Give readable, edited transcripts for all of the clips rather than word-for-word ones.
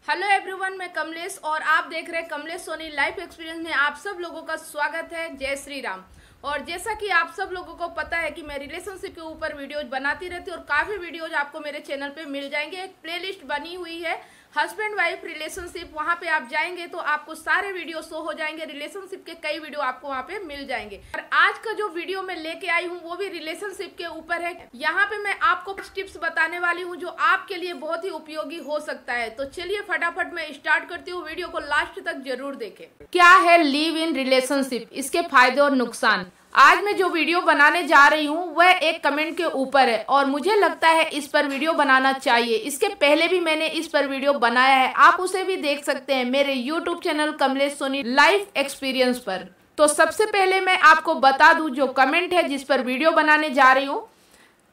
Hello everyone, मैं कमलेश और आप देख रहे हैं कमलेश सोनी लाइफ एक्सपीरियंस में आप सब लोगों का स्वागत है। जय श्री राम। और जैसा कि आप सब लोगों को पता है कि मैं रिलेशनशिप के ऊपर वीडियोज बनाती रहती हूँ और काफ़ी वीडियोज आपको मेरे चैनल पे मिल जाएंगे। एक प्लेलिस्ट बनी हुई है हस्बैंड वाइफ रिलेशनशिप, वहाँ पे आप जाएंगे तो आपको सारे वीडियो शो हो जाएंगे। रिलेशनशिप के कई वीडियो आपको वहाँ पे मिल जाएंगे। और आज का जो वीडियो मैं लेके आई हूँ वो भी रिलेशनशिप के ऊपर है। यहाँ पे मैं आपको कुछ टिप्स बताने वाली हूँ जो आपके लिए बहुत ही उपयोगी हो सकता है। तो चलिए फटाफट मैं स्टार्ट करती हूँ, वीडियो को लास्ट तक जरूर देखें। क्या है लिव इन रिलेशनशिप, इसके फायदे और नुकसान। आज मैं जो वीडियो बनाने जा रही हूँ वह एक कमेंट के ऊपर है और मुझे लगता है इस पर वीडियो बनाना चाहिए। इसके पहले भी मैंने इस पर वीडियो बनाया है, आप उसे भी देख सकते हैं मेरे YouTube channel Kamlesh Soni life experience पर। तो सबसे पहले मैं आपको बता दूं जो कमेंट है जिस पर वीडियो बनाने जा रही हूँ।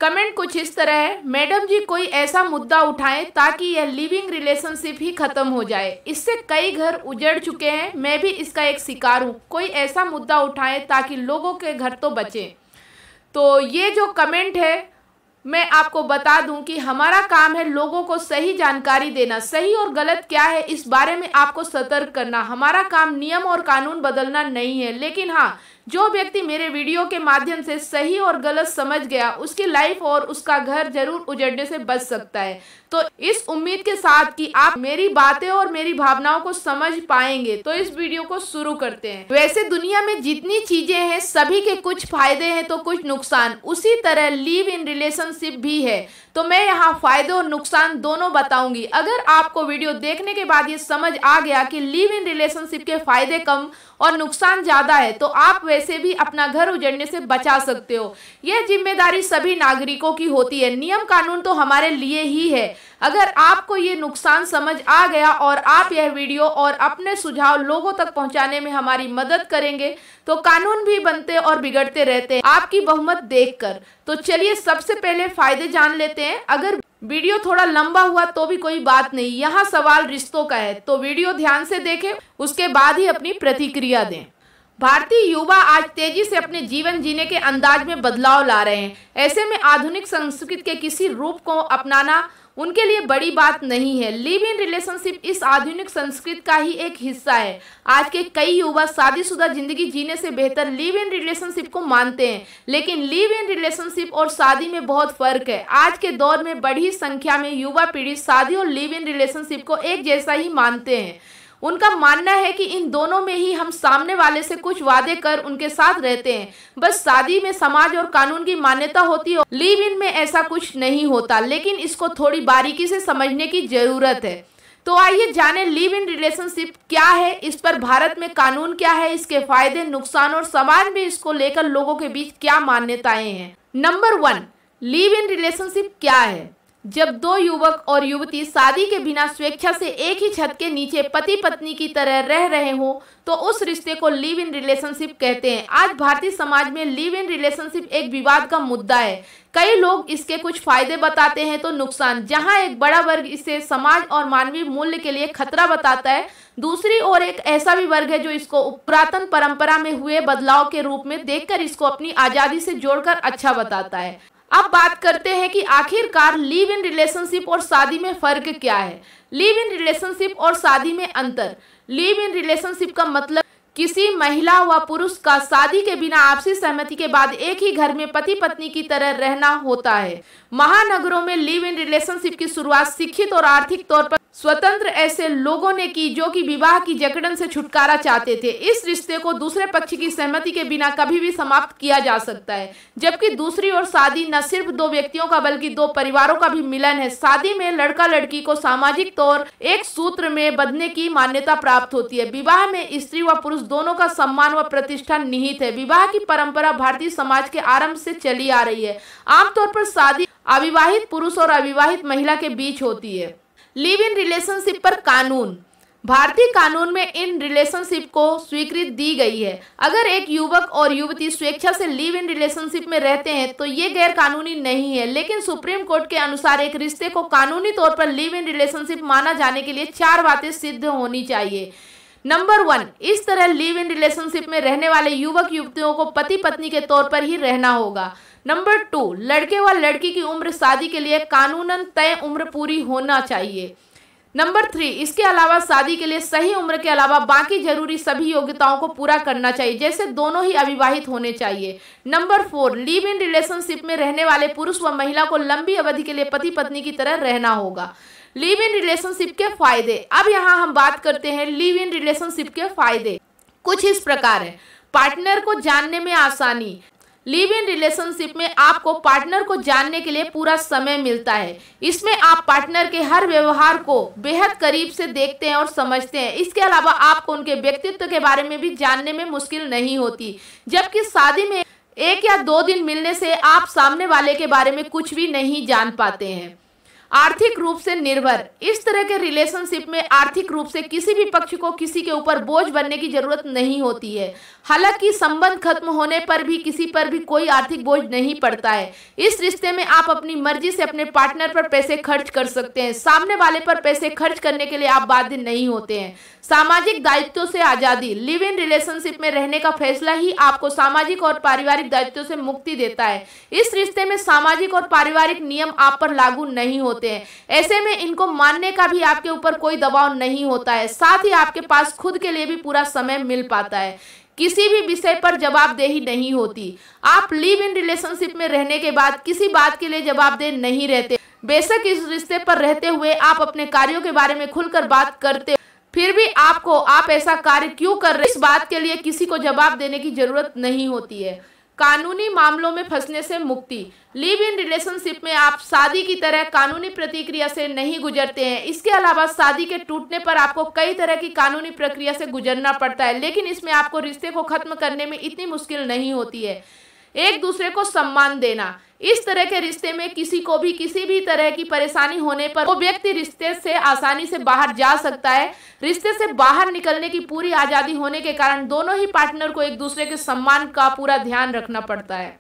कमेंट कुछ इस तरह है, मैडम जी कोई ऐसा मुद्दा उठाएं ताकि यह लिविंग रिलेशनशिप ही खत्म हो जाए। इससे कई घर उजड़ चुके हैं, मैं भी इसका एक शिकार हूँ। कोई ऐसा मुद्दा उठाएं ताकि लोगों के घर तो बचे। तो ये जो कमेंट है मैं आपको बता दूं कि हमारा काम है लोगों को सही जानकारी देना, सही और गलत क्या है इस बारे में आपको सतर्क करना। हमारा काम नियम और कानून बदलना नहीं है, लेकिन हाँ, जो व्यक्ति मेरे वीडियो के माध्यम से सही और गलत समझ गया उसकी लाइफ और उसका घर जरूर उजड़ने से बच सकता है। तो इस उम्मीद के साथ कि आप मेरी बातें और मेरी भावनाओं को समझ पाएंगे, तो इस वीडियो को शुरू करते हैं। वैसे दुनिया में जितनी चीजें हैं सभी के कुछ फायदे हैं तो कुछ नुकसान, उसी तरह लिव इन रिलेशनशिप भी है। तो मैं यहाँ फायदे और नुकसान दोनों बताऊंगी। अगर आपको वीडियो देखने के बाद ये समझ आ गया कि लिव इन रिलेशनशिप के फायदे कम और नुकसान ज्यादा है तो आप वैसे भी अपना घर उजड़ने से बचा सकते हो। यह जिम्मेदारी सभी नागरिकों की होती है, नियम कानून तो हमारे लिए ही है। अगर आपको ये नुकसान समझ आ गया और आप यह वीडियो और अपने सुझाव लोगों तक पहुंचाने में हमारी मदद करेंगे तो कानून भी बनते और बिगड़ते रहते हैं आपकी बहुमत देखकर। तो चलिए सबसे पहले फायदे जान लेते हैं। अगर वीडियो थोड़ा लंबा हुआ तो भी कोई बात नहीं, यहाँ सवाल रिश्तों का है, तो वीडियो ध्यान से देखें, उसके बाद ही अपनी प्रतिक्रिया दें। भारतीय युवा आज तेजी से अपने जीवन जीने के अंदाज में बदलाव ला रहे हैं। ऐसे में आधुनिक संस्कृति के किसी रूप को अपनाना उनके लिए बड़ी बात नहीं है। लिव इन रिलेशनशिप इस आधुनिक संस्कृति का ही एक हिस्सा है। आज के कई युवा शादीशुदा जिंदगी जीने से बेहतर लिव इन रिलेशनशिप को मानते हैं, लेकिन लिव इन रिलेशनशिप और शादी में बहुत फर्क है। आज के दौर में बड़ी संख्या में युवा पीढ़ी शादी और लिव इन रिलेशनशिप को एक जैसा ही मानते हैं। उनका मानना है कि इन दोनों में ही हम सामने वाले से कुछ वादे कर उनके साथ रहते हैं। बस शादी में समाज और कानून की मान्यता होती है, लिव इन में ऐसा कुछ नहीं होता, लेकिन इसको थोड़ी बारीकी से समझने की जरूरत है। तो आइए जाने लिव इन रिलेशनशिप क्या है, इस पर भारत में कानून क्या है, इसके फायदे नुकसान और समाज में इसको लेकर लोगों के बीच क्या मान्यताएं हैं। नंबर 1, लिव इन रिलेशनशिप क्या है। जब दो युवक और युवती शादी के बिना स्वेच्छा से एक ही छत के नीचे पति पत्नी की तरह रह रहे हो तो उस रिश्ते को लिव इन रिलेशनशिप कहते हैं। आज भारतीय समाज में लिव इन रिलेशनशिप एक विवाद का मुद्दा है। कई लोग इसके कुछ फायदे बताते हैं तो नुकसान। जहां एक बड़ा वर्ग इसे समाज और मानवीय मूल्य के लिए खतरा बताता है, दूसरी ओर एक ऐसा भी वर्ग है जो इसको पुरातन परंपरा में हुए बदलाव के रूप में देखकर इसको अपनी आजादी से जोड़कर अच्छा बताता है। अब बात करते हैं कि आखिरकार लिव इन रिलेशनशिप और शादी में फर्क क्या है। लिव इन रिलेशनशिप और शादी में अंतर। लिव इन रिलेशनशिप का मतलब किसी महिला व पुरुष का शादी के बिना आपसी सहमति के बाद एक ही घर में पति पत्नी की तरह रहना होता है। महानगरों में लिव इन रिलेशनशिप की शुरुआत शिक्षित और आर्थिक तौर पर स्वतंत्र ऐसे लोगों ने की जो कि विवाह की जकड़न से छुटकारा चाहते थे। इस रिश्ते को दूसरे पक्ष की सहमति के बिना कभी भी समाप्त किया जा सकता है, जबकि दूसरी ओर शादी न सिर्फ दो व्यक्तियों का बल्कि दो परिवारों का भी मिलन है। शादी में लड़का लड़की को सामाजिक तौर एक सूत्र में बंधने की मान्यता प्राप्त होती है। विवाह में स्त्री व पुरुष दोनों का सम्मान व प्रतिष्ठा निहित है। विवाह की परंपरा भारतीय समाज के आरंभ से चली आ रही है। आमतौर पर शादी अविवाहित पुरुष और अविवाहित महिला के बीच होती है। लिव इन रिलेशनशिप पर कानून। भारतीय कानून में इन रिलेशनशिप को स्वीकृति दी गई है। अगर एक युवक और युवती स्वेच्छा से लिव इन रिलेशनशिप में रहते हैं तो ये गैर कानूनी नहीं है, लेकिन सुप्रीम कोर्ट के अनुसार एक रिश्ते को कानूनी तौर पर लिव इन रिलेशनशिप माना जाने के लिए 4 बातें सिद्ध होनी चाहिए। नंबर 1, इस तरह लिव इन रिलेशनशिप में रहने वाले युवक युवतियों को पति पत्नी के तौर पर ही रहना होगा। नंबर 2, लड़के व लड़की की उम्र शादी के लिए कानूनन तय उम्र पूरी होना चाहिए। नंबर 3, इसके अलावा शादी के लिए सही उम्र के अलावा बाकी जरूरी सभी योग्यताओं को पूरा करना चाहिए, जैसे दोनों ही अविवाहित होने चाहिए। नंबर 4, लिव इन रिलेशनशिप में रहने वाले पुरुष व महिला को लंबी अवधि के लिए पति पत्नी की तरह रहना होगा। लिव इन रिलेशनशिप के फायदे। अब यहाँ हम बात करते हैं लिव इन रिलेशनशिप के फायदे। कुछ इस प्रकार है। पार्टनर को जानने में आसानी। लिव इन रिलेशनशिप में आपको पार्टनर को जानने के लिए पूरा समय मिलता है। इसमें आप पार्टनर के हर व्यवहार को बेहद करीब से देखते हैं और समझते हैं। इसके अलावा आपको उनके व्यक्तित्व के बारे में भी जानने में मुश्किल नहीं होती, जबकि शादी में 1 या 2 दिन मिलने से आप सामने वाले के बारे में कुछ भी नहीं जान पाते हैं। आर्थिक रूप से निर्भर। इस तरह के रिलेशनशिप में आर्थिक रूप से किसी भी पक्ष को किसी के ऊपर बोझ बनने की जरूरत नहीं होती है। हालांकि संबंध खत्म होने पर भी किसी पर भी कोई आर्थिक बोझ नहीं पड़ता है। इस रिश्ते में आप अपनी मर्जी से अपने पार्टनर पर पैसे खर्च कर सकते हैं। सामने वाले पर पैसे खर्च करने के लिए आप बाध्य नहीं होते हैं। सामाजिक दायित्वों से आजादी। लिव इन रिलेशनशिप में रहने का फैसला ही आपको सामाजिक और पारिवारिक दायित्वों से मुक्ति देता है। इस रिश्ते में सामाजिक और पारिवारिक नियम आप पर लागू नहीं होते हैं। ऐसे में इनको मानने का भी आपके ऊपर कोई दबाव नहीं होता है। साथ ही आपके पास खुद के लिए भी पूरा समय मिल पाता है। किसी भी विषय पर जवाबदेही नहीं होती। आप लिव इन रिलेशनशिप में रहने के बाद किसी बात के लिए जवाबदेह नहीं रहते। बेशक इस रिश्ते पर रहते हुए आप अपने कार्यों के बारे में खुलकर बात करते, फिर भी आप ऐसा कार्य क्यों कर रहे हैं, इस बात के लिए किसी को जवाब देने की जरूरत नहीं होती है। कानूनी मामलों में फंसने से मुक्ति। लिव इन रिलेशनशिप में आप शादी की तरह कानूनी प्रक्रिया से नहीं गुजरते हैं। इसके अलावा शादी के टूटने पर आपको कई तरह की कानूनी प्रक्रिया से गुजरना पड़ता है, लेकिन इसमें आपको रिश्ते को खत्म करने में इतनी मुश्किल नहीं होती है। एक दूसरे को सम्मान देना। इस तरह के रिश्ते में किसी को भी किसी भी तरह की परेशानी होने पर वो व्यक्ति रिश्ते से आसानी से बाहर जा सकता है। रिश्ते से बाहर निकलने की पूरी आज़ादी होने के कारण दोनों ही पार्टनर को एक दूसरे के सम्मान का पूरा ध्यान रखना पड़ता है।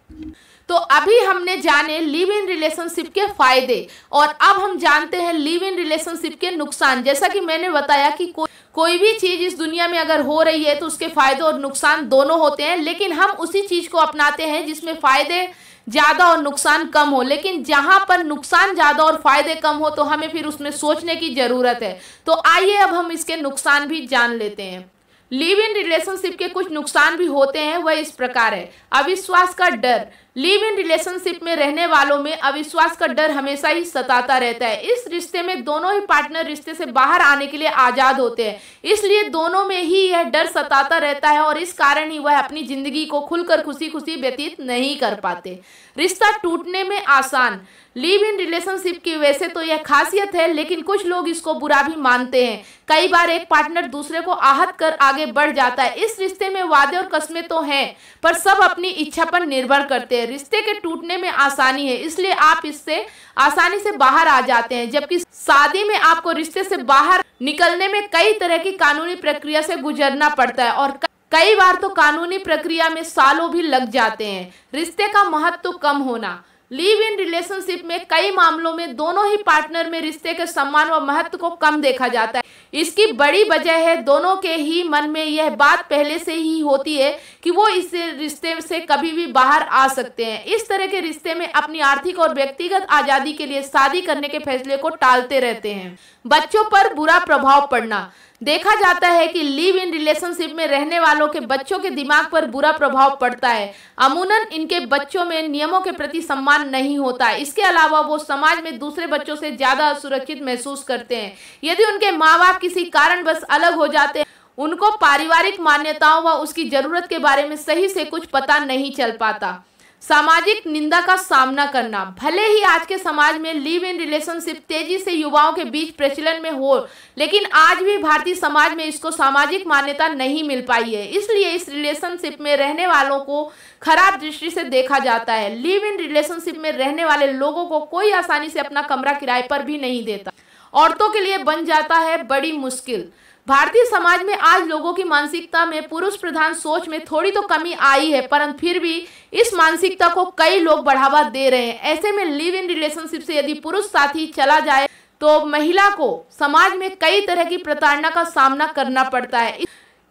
तो अभी हमने जाने लिव इन रिलेशनशिप के फायदे, और अब हम जानते हैं लिव इन रिलेशनशिप के नुकसान। जैसा कि मैंने बताया कि कोई भी चीज़ इस दुनिया में अगर हो रही है तो उसके फायदे और नुकसान दोनों होते हैं, लेकिन हम उसी चीज़ को अपनाते हैं जिसमें फायदे ज़्यादा और नुकसान कम हो। लेकिन जहाँ पर नुकसान ज़्यादा और फायदे कम हो तो हमें फिर उसमें सोचने की ज़रूरत है। तो आइए अब हम इसके नुकसान भी जान लेते हैं। लिव इन रिलेशनशिप के कुछ नुकसान भी होते हैं, वह इस प्रकार है। अविश्वास का डर। लिव इन रिलेशनशिप में रहने वालों में अविश्वास का डर हमेशा ही सताता रहता है। इस रिश्ते में दोनों ही पार्टनर रिश्ते से बाहर आने के लिए आज़ाद होते हैं, इसलिए दोनों में ही यह डर सताता रहता है और इस कारण ही वह अपनी जिंदगी को खुलकर खुशी खुशी व्यतीत नहीं कर पाते। रिश्ता टूटने में आसान। लिव इन रिलेशनशिप की वैसे तो यह खासियत है, लेकिन कुछ लोग इसको बुरा भी मानते हैं। कई बार एक पार्टनर दूसरे को आहत कर आगे बढ़ जाता है। इस रिश्ते में वादे और कस्में तो हैं, पर सब अपनी इच्छा पर निर्भर करते हैं। रिश्ते के टूटने में आसानी है, इसलिए आप इससे आसानी से बाहर आ जाते हैं, जबकि शादी में आपको रिश्ते से बाहर निकलने में कई तरह की कानूनी प्रक्रिया से गुजरना पड़ता है और कई बार तो कानूनी प्रक्रिया में सालों भी लग जाते हैं। रिश्ते का महत्व कम होना। लिव इन रिलेशनशिप में कई मामलों में दोनों ही पार्टनर में रिश्ते के सम्मान व महत्व को कम देखा जाता है। इसकी बड़ी वजह है दोनों के ही मन में यह बात पहले से ही होती है कि वो इस रिश्ते से कभी भी बाहर आ सकते हैं। इस तरह के रिश्ते में अपनी आर्थिक और व्यक्तिगत आज़ादी के लिए शादी करने के फैसले को टालते रहते हैं। बच्चों पर बुरा प्रभाव पड़ना। देखा जाता है कि लिव इन रिलेशनशिप में रहने वालों के बच्चों के दिमाग पर बुरा प्रभाव पड़ता है। अमूमन इनके बच्चों में नियमों के प्रति सम्मान नहीं होता। इसके अलावा वो समाज में दूसरे बच्चों से ज़्यादा असुरक्षित महसूस करते हैं। यदि उनके माँ बाप किसी कारणवश अलग हो जाते हैं, उनको पारिवारिक मान्यताओं व उसकी ज़रूरत के बारे में सही से कुछ पता नहीं चल पाता। सामाजिक निंदा का सामना करना। भले ही आज के समाज में लिव इन रिलेशनशिप तेजी से युवाओं के बीच प्रचलन में हो, लेकिन आज भी भारतीय समाज में इसको सामाजिक मान्यता नहीं मिल पाई है। इसलिए इस रिलेशनशिप में रहने वालों को खराब दृष्टि से देखा जाता है। लिव इन रिलेशनशिप में रहने वाले लोगों को कोई आसानी से अपना कमरा किराए पर भी नहीं देता। औरतों के लिए बन जाता है बड़ी मुश्किल। भारतीय समाज में आज लोगों की मानसिकता में पुरुष प्रधान सोच में थोड़ी तो कमी आई है, परंतु फिर भी इस मानसिकता को कई लोग बढ़ावा दे रहे हैं। ऐसे में लिव इन रिलेशनशिप से यदि पुरुष साथी चला जाए तो महिला को समाज में कई तरह की प्रताड़ना का सामना करना पड़ता है।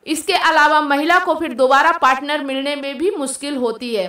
इसके अलावा महिला को फिर दोबारा पार्टनर मिलने में भी मुश्किल होती है।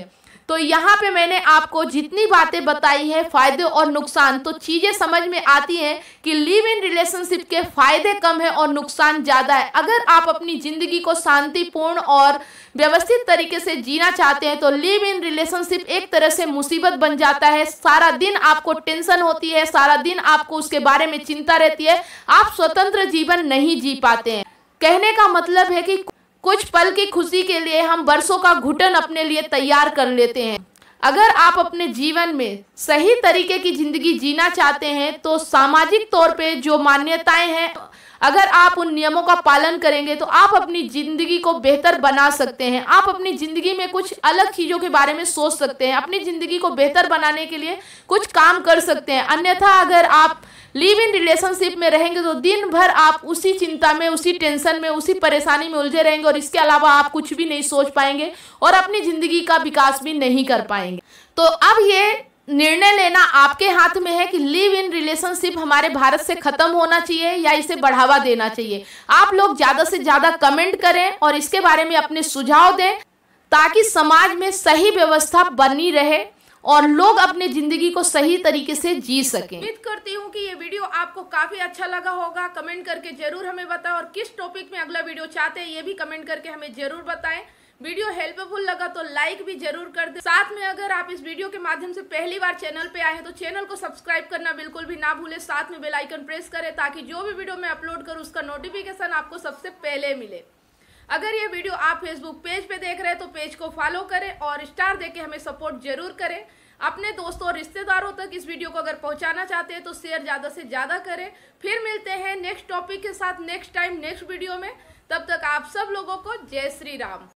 तो यहाँ पे मैंने आपको जितनी बातें बताई है फायदे और नुकसान, तो चीजें समझ में आती हैं कि लिव इन रिलेशनशिप के फायदे कम है और नुकसान ज्यादा है। अगर आप अपनी जिंदगी को शांतिपूर्ण और व्यवस्थित तरीके से जीना चाहते हैं तो लिव इन रिलेशनशिप एक तरह से मुसीबत बन जाता है। सारा दिन आपको टेंशन होती है, सारा दिन आपको उसके बारे में चिंता रहती है, आप स्वतंत्र जीवन नहीं जी पाते हैं। कहने का मतलब है कि कुछ पल की खुशी के लिए हम वर्षों का घुटन अपने लिए तैयार कर लेते हैं। अगर आप अपने जीवन में सही तरीके की जिंदगी जीना चाहते हैं तो सामाजिक तौर पे जो मान्यताएं हैं, अगर आप उन नियमों का पालन करेंगे तो आप अपनी जिंदगी को बेहतर बना सकते हैं। आप अपनी जिंदगी में कुछ अलग चीजों के बारे में सोच सकते हैं, अपनी जिंदगी को बेहतर बनाने के लिए कुछ काम कर सकते हैं। अन्यथा अगर आप लिव इन रिलेशनशिप में रहेंगे तो दिन भर आप उसी चिंता में, उसी टेंशन में, उसी परेशानी में उलझे रहेंगे और इसके अलावा आप कुछ भी नहीं सोच पाएंगे और अपनी जिंदगी का विकास भी नहीं कर पाएंगे। तो अब ये निर्णय लेना आपके हाथ में है कि लिव इन रिलेशनशिप हमारे भारत से खत्म होना चाहिए या इसे बढ़ावा देना चाहिए। आप लोग ज्यादा से ज्यादा कमेंट करें और इसके बारे में अपने सुझाव दें ताकि समाज में सही व्यवस्था बनी रहे और लोग अपनी जिंदगी को सही तरीके से जी सकें। उम्मीद करती हूँ कि ये वीडियो आपको काफी अच्छा लगा होगा। कमेंट करके जरूर हमें बताएं और किस टॉपिक में अगला वीडियो चाहते हैं ये भी कमेंट करके हमें जरूर बताएं। वीडियो हेल्पफुल लगा तो लाइक भी जरूर कर दें। साथ में अगर आप इस वीडियो के माध्यम से पहली बार चैनल पे आए हैं तो चैनल को सब्सक्राइब करना बिल्कुल भी ना भूलें। साथ में बेल आइकन प्रेस करें ताकि जो भी वीडियो मैं अपलोड करूं उसका नोटिफिकेशन आपको सबसे पहले मिले। अगर ये वीडियो आप फेसबुक पेज पे देख रहे हैं तो पेज को फॉलो करें और स्टार देके हमें सपोर्ट जरूर करें। अपने दोस्तों और रिश्तेदारों तक इस वीडियो को अगर पहुंचाना चाहते हैं तो शेयर ज्यादा से ज्यादा करें। फिर मिलते हैं नेक्स्ट टॉपिक के साथ नेक्स्ट टाइम नेक्स्ट वीडियो में। तब तक आप सब लोगों को जय श्री राम।